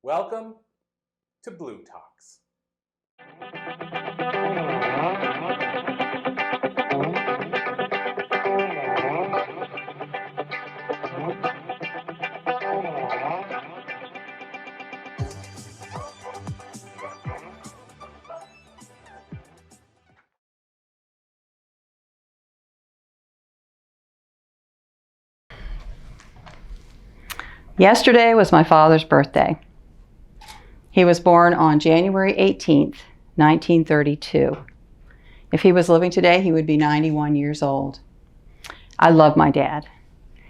Welcome to bLU Talks. Yesterday was my father's birthday. He was born on January 18th, 1932. If he was living today, he would be 91 years old. I love my dad.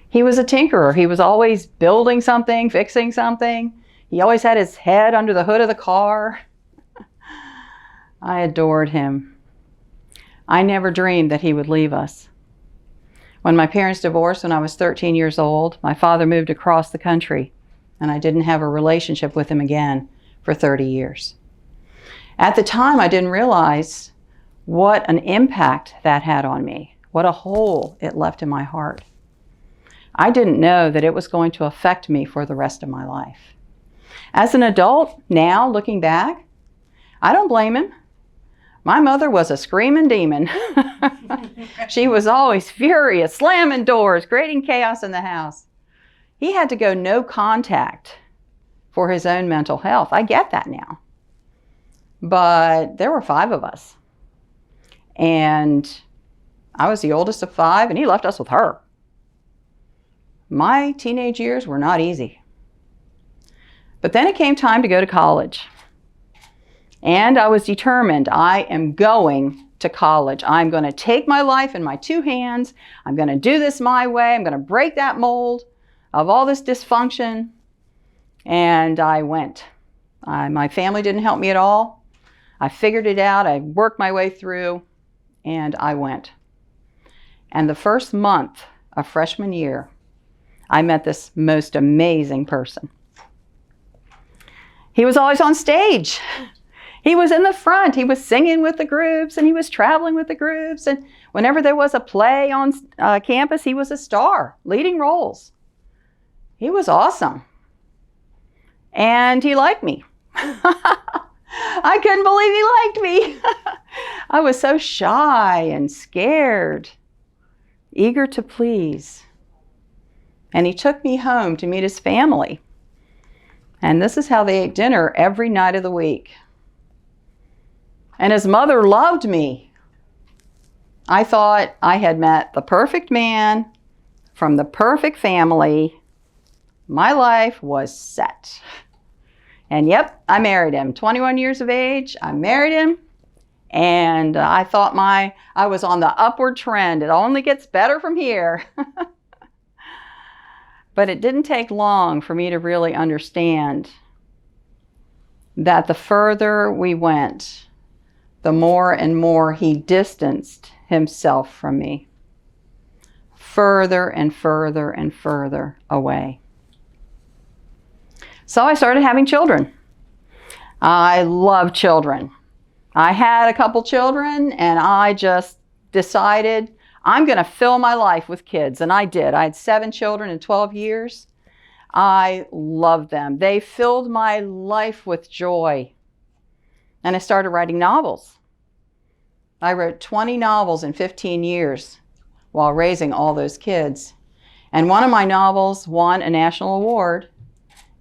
He was a tinkerer. He was always building something, fixing something. He always had his head under the hood of the car. I adored him. I never dreamed that he would leave us. When my parents divorced when I was 13 years old, my father moved across the country, and I didn't have a relationship with him again for 30 years. At the time, I didn't realize what an impact that had on me, what a hole it left in my heart. I didn't know that it was going to affect me for the rest of my life. As an adult, now looking back, I don't blame him. My mother was a screaming demon. She was always furious, slamming doors, creating chaos in the house. He had to go no contact for his own mental health. I get that now. But there were 5 of us. And I was the oldest of 5, and he left us with her. My teenage years were not easy. But then it came time to go to college. And I was determined, I am going to college. I'm going to take my life in my 2 hands. I'm going to do this my way. I'm going to break that mold of all this dysfunction. And I went. My family didn't help me at all. I figured it out. I worked my way through, and I went. And the first month of freshman year, I met this most amazing person. He was always on stage. He was in the front. He was singing with the groups, and he was traveling with the groups. And whenever there was a play on campus, he was a star, leading roles. He was awesome. And he liked me. I couldn't believe he liked me. I was so shy and scared, eager to please. And he took me home to meet his family. And this is how they ate dinner every night of the week. And his mother loved me. I thought I had met the perfect man from the perfect family. My life was set. And yep, I married him. 21 years of age, I married him. And I thought I was on the upward trend. It only gets better from here. But it didn't take long for me to really understand that the further we went, the more and more he distanced himself from me. Further and further and further away. So I started having children. I love children. I had a couple children, and I just decided I'm going to fill my life with kids. And I did. I had 7 children in 12 years. I loved them. They filled my life with joy. And I started writing novels. I wrote 20 novels in 15 years while raising all those kids. And one of my novels won a national award.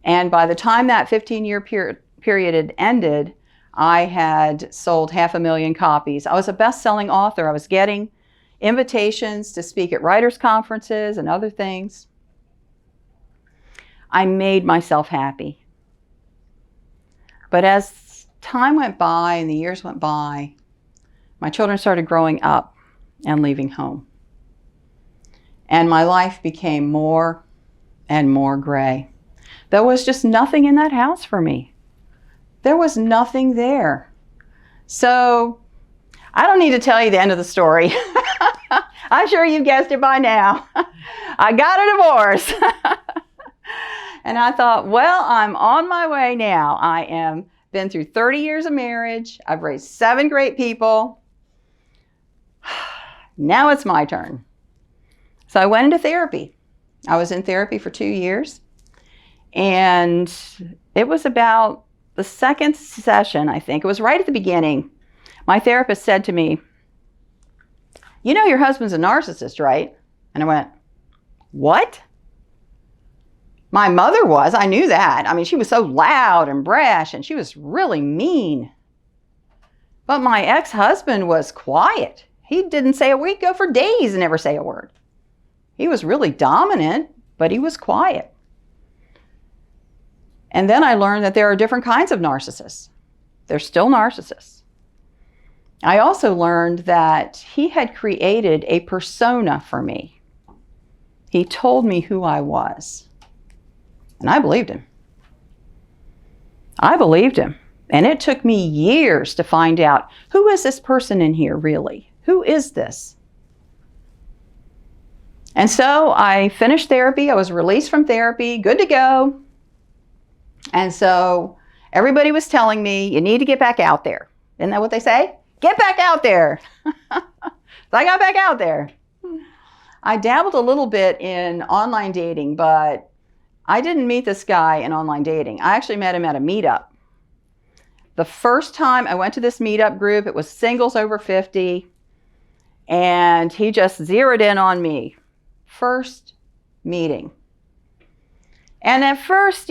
And by the time that 15-year period had ended, I had sold 500,000 copies. I was a best-selling author. I was getting invitations to speak at writers' conferences and other things. I made myself happy. But as time went by and the years went by, my children started growing up and leaving home. And my life became more and more gray. There was just nothing in that house for me. There was nothing there. So I don't need to tell you the end of the story. I'm sure you guessed it by now. I got a divorce. And I thought, well, I'm on my way now. I am been through 30 years of marriage. I've raised 7 great people. Now it's my turn. So I went into therapy. I was in therapy for 2 years. And it was about the second session, I think. It was right at the beginning. My therapist said to me, "You know your husband's a narcissist, right?" And I went, "What?" My mother was. I knew that. I mean, she was so loud and brash, and she was really mean. But my ex-husband was quiet. He didn't say a word. He'd go for days and never say a word. He was really dominant, but he was quiet. And then I learned that there are different kinds of narcissists. They're still narcissists. I also learned that he had created a persona for me. He told me who I was. And I believed him. I believed him. And it took me years to find out, who is this person in here really? Who is this? And so I finished therapy. I was released from therapy, good to go. And so everybody was telling me, you need to get back out there. Isn't that what they say? Get back out there. So I got back out there. I dabbled a little bit in online dating, but I didn't meet this guy in online dating. I actually met him at a meetup. The first time I went to this meetup group, it was singles over 50, and he just zeroed in on me. First meeting. And at first,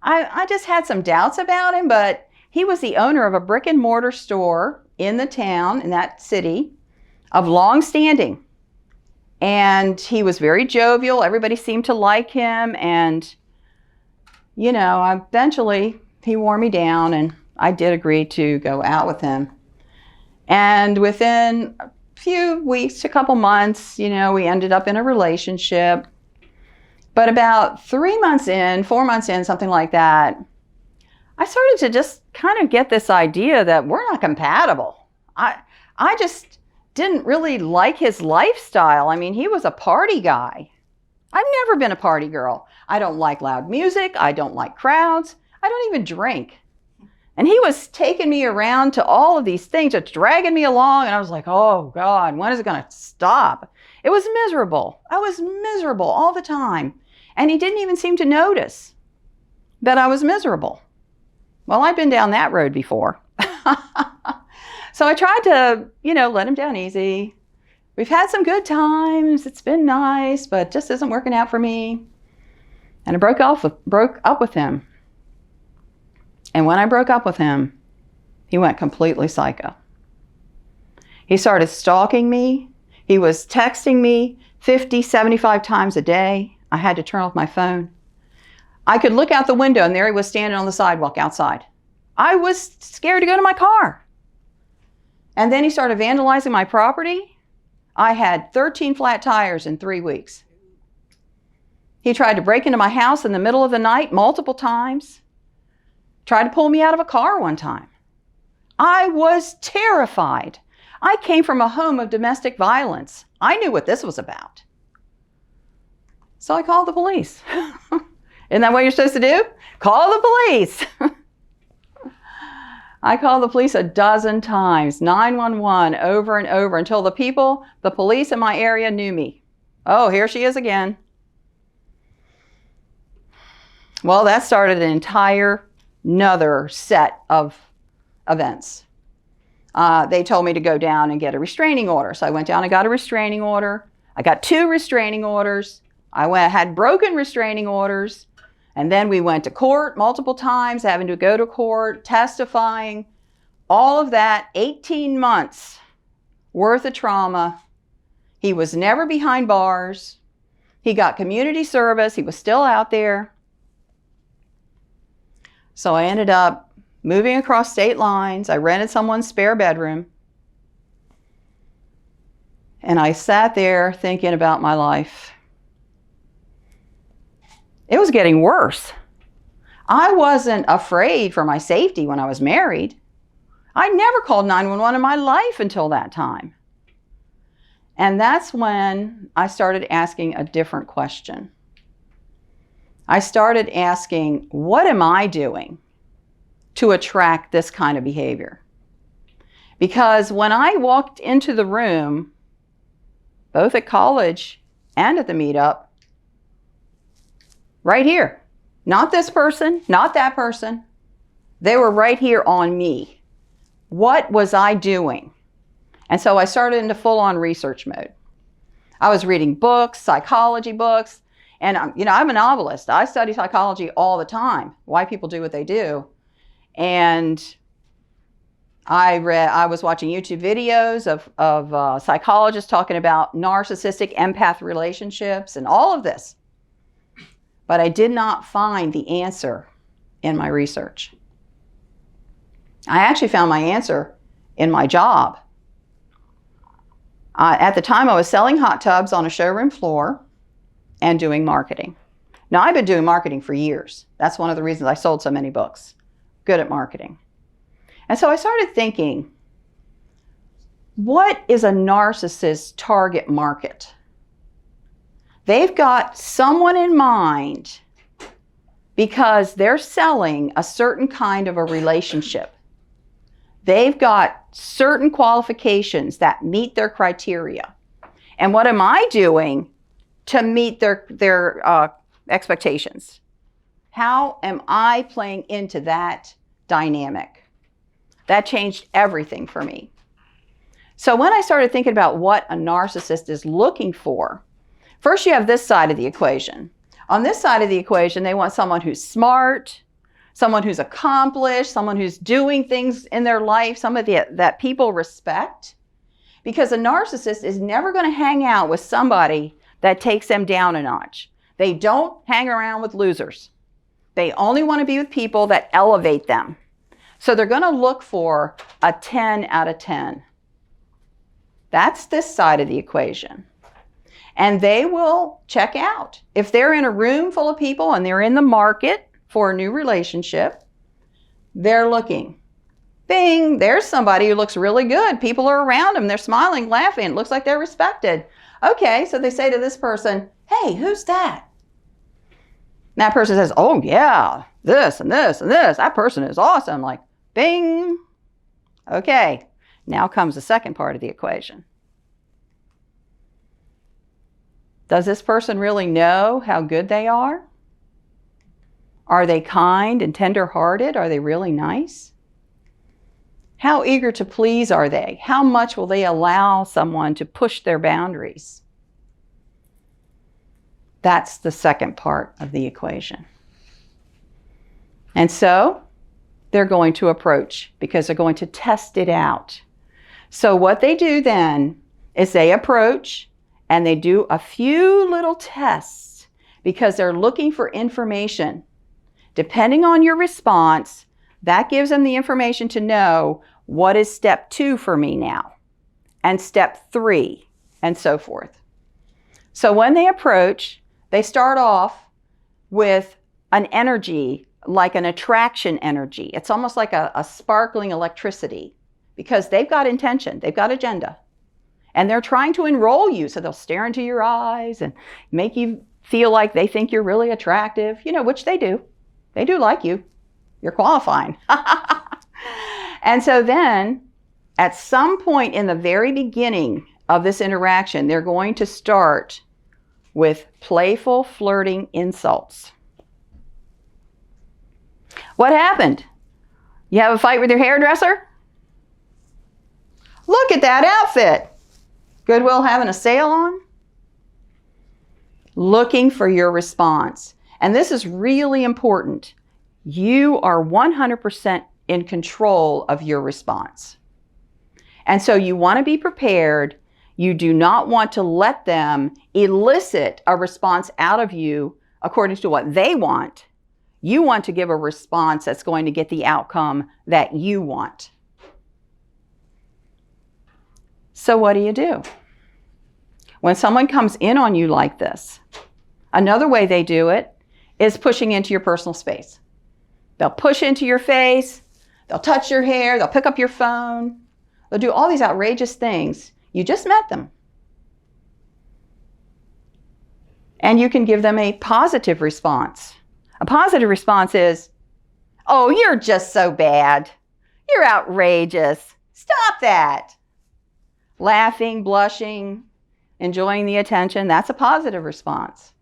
I just had some doubts about him, but he was the owner of a brick and mortar store in the town, in that city, of long standing. And he was very jovial. Everybody seemed to like him. And, eventually he wore me down, and I did agree to go out with him. And within a few weeks, a couple months, we ended up in a relationship. But about 3 months in, 4 months in, something like that, I started to just kind of get this idea that we're not compatible. I just didn't really like his lifestyle. I mean, he was a party guy. I've never been a party girl. I don't like loud music. I don't like crowds. I don't even drink. And he was taking me around to all of these things, just dragging me along. And I was like, oh God, when is it going to stop? It was miserable. I was miserable all the time. And he didn't even seem to notice that I was miserable. Well, I've been down that road before. So I tried to, let him down easy. We've had some good times. It's been nice, but it just isn't working out for me. And I broke up with him. And when I broke up with him, he went completely psycho. He started stalking me. He was texting me 50, 75 times a day. I had to turn off my phone. I could look out the window, and there he was standing on the sidewalk outside. I was scared to go to my car. And then he started vandalizing my property. I had 13 flat tires in 3 weeks. He tried to break into my house in the middle of the night multiple times. Tried to pull me out of a car one time. I was terrified. I came from a home of domestic violence. I knew what this was about. So I called the police. Isn't that what you're supposed to do? Call the police. I called the police a dozen times, 911, over and over, until the police in my area knew me. Oh, here she is again. Well, that started an entire another set of events. They told me to go down and get a restraining order. So I went down and got a restraining order. I got 2 restraining orders. Had broken restraining orders. And then we went to court multiple times, having to go to court, testifying, all of that, 18 months worth of trauma. He was never behind bars. He got community service. He was still out there. So I ended up moving across state lines. I rented someone's spare bedroom. And I sat there thinking about my life. It was getting worse. I wasn't afraid for my safety when I was married. I never called 911 in my life until that time. And that's when I started asking a different question. I started asking, what am I doing to attract this kind of behavior? Because when I walked into the room, both at college and at the meetup, right here, Not this person, not that person. They were right here on me. What was I doing? And so I started into full-on research mode. I was reading books, psychology books, and I'm a novelist. I study psychology all the time, why people do what they do. And I was watching YouTube videos of psychologists talking about narcissistic empath relationships and all of this. But I did not find the answer in my research. I actually found my answer in my job. At the time, I was selling hot tubs on a showroom floor and doing marketing. Now, I've been doing marketing for years. That's one of the reasons I sold so many books. Good at marketing. And so I started thinking, what is a narcissist's target market? They've got someone in mind because they're selling a certain kind of a relationship. They've got certain qualifications that meet their criteria. And what am I doing to meet their expectations? How am I playing into that dynamic? That changed everything for me. So when I started thinking about what a narcissist is looking for, first you have this side of the equation. On this side of the equation, they want someone who's smart, someone who's accomplished, someone who's doing things in their life, somebody that people respect. Because a narcissist is never going to hang out with somebody that takes them down a notch. They don't hang around with losers. They only want to be with people that elevate them. So they're going to look for a 10 out of 10. That's this side of the equation. And they will check out. If they're in a room full of people and they're in the market for a new relationship, they're looking. Bing, there's somebody who looks really good. People are around them. They're smiling, laughing. It looks like they're respected. Okay, so they say to this person, hey, who's that? And that person says, oh yeah, this and this and this. That person is awesome. Like, bing. Okay, now comes the second part of the equation. Does this person really know how good they are? Are they kind and tender-hearted? Are they really nice? How eager to please are they? How much will they allow someone to push their boundaries? That's the second part of the equation. And so they're going to approach because they're going to test it out. So what they do then is they approach and they do a few little tests because they're looking for information. Depending on your response, that gives them the information to know what is step 2 for me now, and step 3, and so forth. So when they approach, they start off with an energy, like an attraction energy. It's almost like a sparkling electricity because they've got intention, they've got agenda, and they're trying to enroll you. So they'll stare into your eyes and make you feel like they think you're really attractive, which they do. They do like you. You're qualifying. And so then, at some point in the very beginning of this interaction, they're going to start with playful, flirting insults. What happened? You have a fight with your hairdresser? Look at that outfit. Goodwill having a sale on? Looking for your response. And this is really important. You are 100% in control of your response. And so you want to be prepared. You do not want to let them elicit a response out of you according to what they want. You want to give a response that's going to get the outcome that you want. So what do? When someone comes in on you like this, another way they do it is pushing into your personal space. They'll push into your face, they'll touch your hair, they'll pick up your phone, they'll do all these outrageous things. You just met them. And you can give them a positive response. A positive response is, oh, you're just so bad. You're outrageous. Stop that. Laughing, blushing, enjoying the attention, that's a positive response.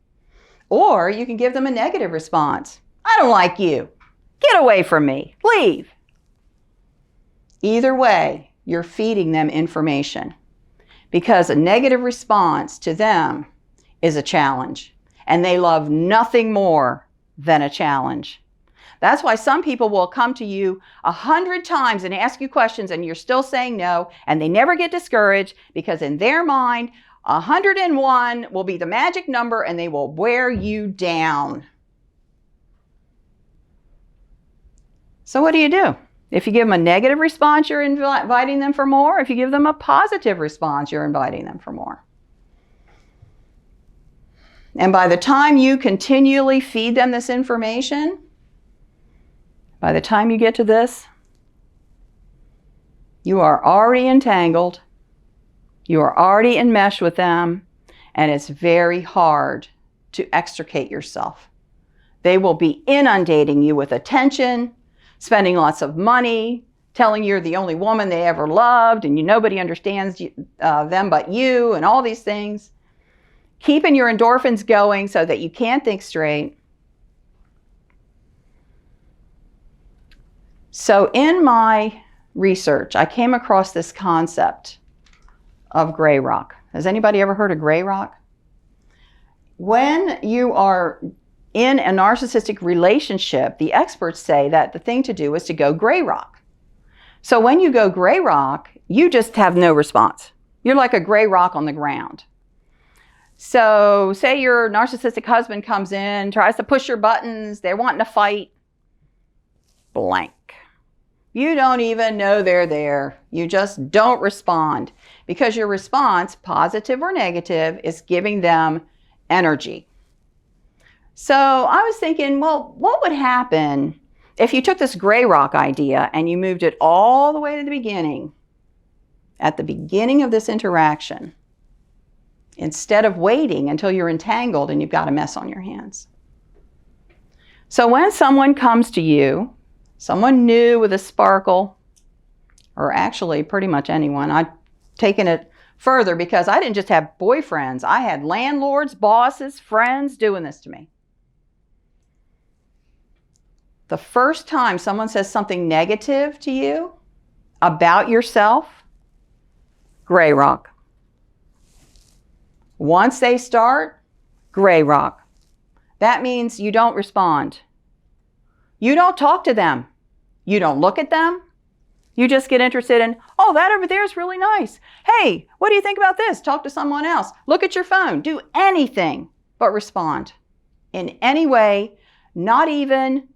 Or you can give them a negative response. I don't like you. Get away from me. Leave. Either way, you're feeding them information because a negative response to them is a challenge, and they love nothing more than a challenge. That's why some people will come to you 100 times and ask you questions and you're still saying no, and they never get discouraged because in their mind, 101 will be the magic number and they will wear you down. So what do you do? If you give them a negative response, you're inviting them for more. If you give them a positive response, you're inviting them for more. And by the time you continually feed them this information, by the time you get to this, you are already entangled, you are already enmeshed with them, and it's very hard to extricate yourself. They will be inundating you with attention, spending lots of money, telling you're the only woman they ever loved, and nobody understands them but you, and all these things. Keeping your endorphins going so that you can't think straight. So in my research, I came across this concept of gray rock. Has anybody ever heard of gray rock? When you are in a narcissistic relationship, the experts say that the thing to do is to go gray rock. So when you go gray rock, you just have no response. You're like a gray rock on the ground. So say your narcissistic husband comes in, tries to push your buttons, they're wanting to fight, blank. You don't even know they're there. You just don't respond because your response, positive or negative, is giving them energy. So I was thinking, well, what would happen if you took this gray rock idea and you moved it all the way to the beginning, at the beginning of this interaction, instead of waiting until you're entangled and you've got a mess on your hands. So when someone comes to you, someone new with a sparkle, or actually pretty much anyone, I've taken it further because I didn't just have boyfriends. I had landlords, bosses, friends doing this to me. The first time someone says something negative to you about yourself, gray rock. Once they start, gray rock. That means you don't respond. You don't talk to them. You don't look at them. You just get interested in, oh, that over there is really nice. Hey, what do you think about this? Talk to someone else. Look at your phone. Do anything but respond in any way, not even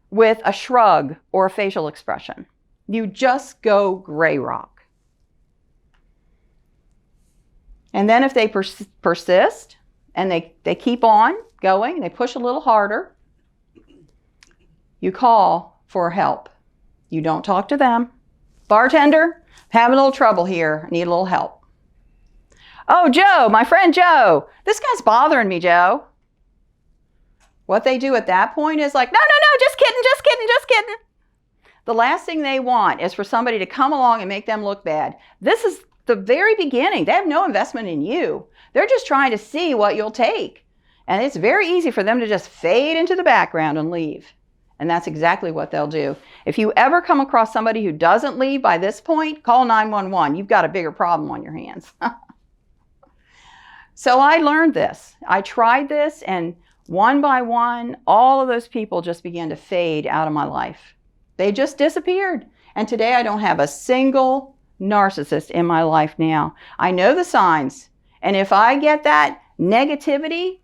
with a shrug or a facial expression. You just go gray rock. And then if they persist and they keep on going, they push a little harder, you call for help. You don't talk to them. Bartender, having a little trouble here. Need a little help. Oh, Joe, my friend Joe. This guy's bothering me, Joe. What they do at that point is like, no, just kidding, just kidding, just kidding. The last thing they want is for somebody to come along and make them look bad. This is the very beginning. They have no investment in you. They're just trying to see what you'll take. And it's very easy for them to just fade into the background and leave. And that's exactly what they'll do. If you ever come across somebody who doesn't leave by this point, call 911. You've got a bigger problem on your hands. So I learned this. I tried this, and one by one, all of those people just began to fade out of my life. They just disappeared. And today I don't have a single narcissist in my life now. I know the signs. And if I get that negativity,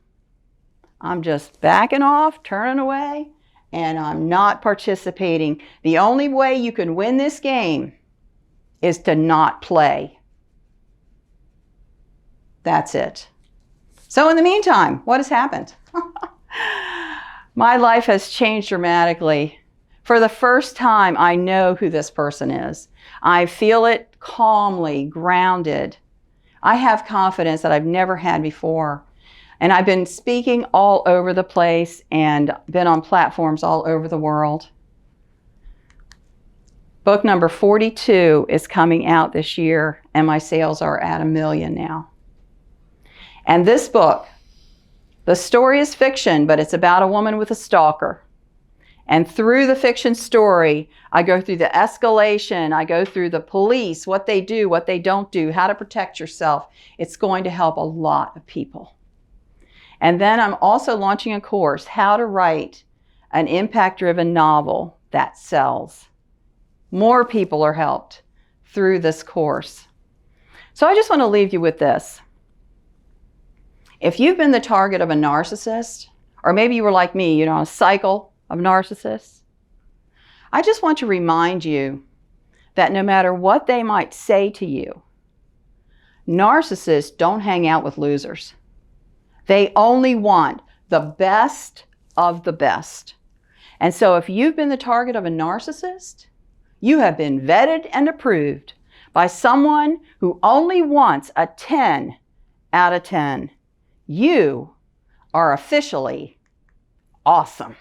I'm just backing off, turning away, and I'm not participating. The only way you can win this game is to not play. That's it. So in the meantime, what has happened? My life has changed dramatically. For the first time, I know who this person is. I feel it calmly, grounded. I have confidence that I've never had before. And I've been speaking all over the place and been on platforms all over the world. Book number 42 is coming out this year, and my sales are at 1 million now. And this book, the story is fiction, but it's about a woman with a stalker. And through the fiction story, I go through the escalation, I go through the police, what they do, what they don't do, how to protect yourself. It's going to help a lot of people. And then I'm also launching a course, how to write an impact-driven novel that sells. More people are helped through this course. So I just want to leave you with this. If you've been the target of a narcissist, or maybe you were like me, a cycle of narcissists, I just want to remind you that no matter what they might say to you, narcissists don't hang out with losers. They only want the best of the best. And so if you've been the target of a narcissist, you have been vetted and approved by someone who only wants a 10 out of 10. You are officially awesome.